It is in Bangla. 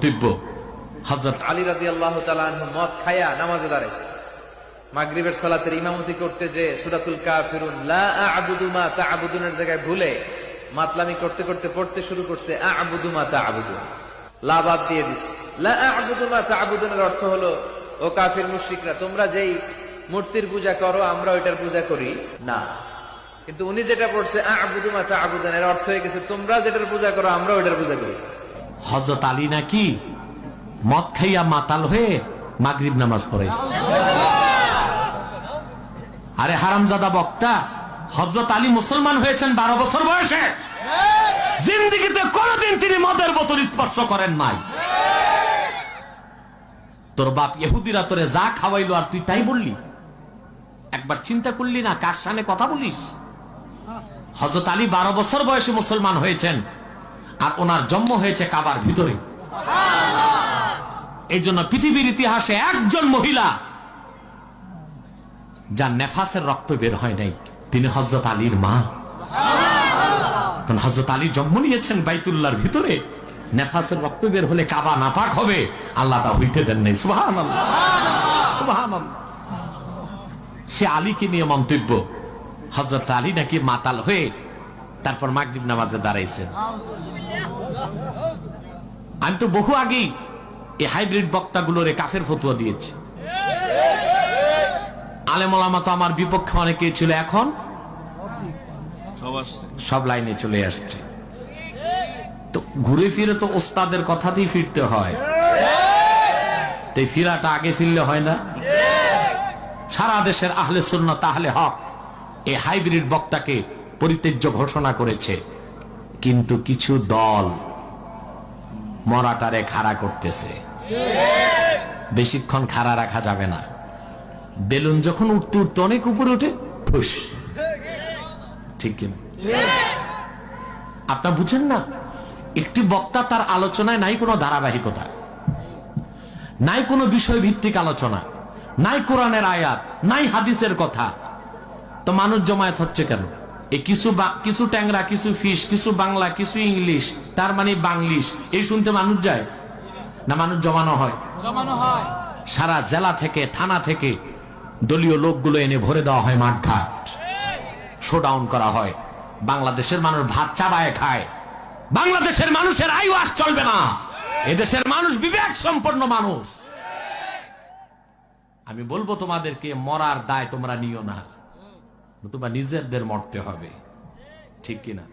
দিব্য হযরত আলী রাদিয়াল্লাহু তাআলা আনহু মদ খায়া নামাজে দাঁড়াইছে। মাগরিবের সালাতের ইমামতি করতে যে সূরাতুল কাফিরুন লা আ'বুদু মা তা'বুদুনের জায়গায় ভুলে মাতলামি করতে করতে পড়তে শুরু করছে আ'বুদু মা তা'বুদুন, লা বাদ দিয়ে দিছে। লা আ'বুদু মা তা'বুদুনের অর্থ হলো, ও কাফির মুশরিকরা, তোমরা যেই মূর্তির পূজা করো আমরা ওইটার পূজা করি না। কিন্তু উনি যেটা পড়ছে আ'বুদু মা তা'বুদুন, এর অর্থ হয়ে গেছে তোমরা যেটার পূজা করো আমরা ওইটার পূজা করি। হযরত আলী নাকি মদ খাইয়া মাতাল হয়ে মাগরিব নামাজ পড়াইছে। আরে হারামজাদা বক্তা, হযরত আলী মুসলমান হয়েছেন 12 বছর বয়সে। জিন্দেগিতে কোনদিন তিনি মদের বোতল স্পর্শ করেন নাই। তোর বাপ ইহুদিরা তোরে যা খাওয়াইলো আর তুই তাই বললি? একবার চিন্তা করলি না কার সামনে কথা বলিস? হযরত আলী 12 বছর বয়সে মুসলমান হয়েছেন, আর ওনার জন্ম হয়েছে কাবার ভিতরে। এই জন্য পৃথিবীর ইতিহাসে একজন মহিলা যার নেফাসের রক্ত বের হয় নাই, তিনি হযরত আলীর মা। কারণ হযরত আলী জন্ম নিয়েছেন বাইতুল্লাহর ভিতরে। নেফাসের রক্ত বের হলে কাবা নাপাক হবে, আল্লাহ তা হইতে দেন নাই। সুবহানাল্লাহ, সুবহানাল্লাহ। সে আলীকে নিয়ে মন্তব্য, হযরত আলী নাকি মাতাল হয়ে তারপর মাগরিব নামাজে দাঁড়াইছেন। আমি তো বহু আগেই এই হাইব্রিড বক্তাগুলোরে কাফের ফতোয়া দিয়েছি। আলেম ওলামা তো আমার বিপক্ষে অনেকেই ছিল, এখন সব লাইনে চলে আসছে। তো ঘুরে ফিরে তো ওস্তাদের কথাতেই ফিরতে হয়। তো এই ফিরাটা আগে ফিরলে হয় না? সারা দেশের আহলে সুন্নাত আহলে হক এই হাইব্রিড বক্তাকে পরিত্যাজ্য ঘোষণা করেছে, কিন্তু কিছু দল মরাটারে খাড়া করতেছে। বেশিক্ষণ খাড়া রাখা যাবে না। বেলুন যখন উঠতে উঠতে অনেক উপরে উঠে ফুস, ঠিক কিনা? আপনার বুঝেন না, একটি বক্তা তার আলোচনায় নাই কোনো ধারাবাহিকতা, নাই কোনো বিষয় ভিত্তিক আলোচনা, নাই কোরআনের আয়াত, নাই হাদিসের কথা। তো মানুষ জমায়েত হচ্ছে কেন? এই কিছু ট্যাংরা, কিছু ফিশ, কিছু বাংলা, কিছু ইংলিশ, তার মানে বাংলিশ, এই শুনতে মানুষ যায় না? মানুষ জমানো হয়। সারা জেলা থেকে, থানা থেকে দলীয় লোকগুলো এনে ভরে দেওয়া হয় মাঠঘাট, শোডাউন করা হয়। বাংলাদেশের মানুষ ভাত চাবায় খায়। বাংলাদেশের মানুষের আইওয়াস চলবে না। এদেশের মানুষ বিবেক সম্পন্ন মানুষ। আমি বলবো তোমাদেরকে, মরার দায় তোমরা নিও না, নতুবা নিজেদের মরতে হবে, ঠিক কিনা?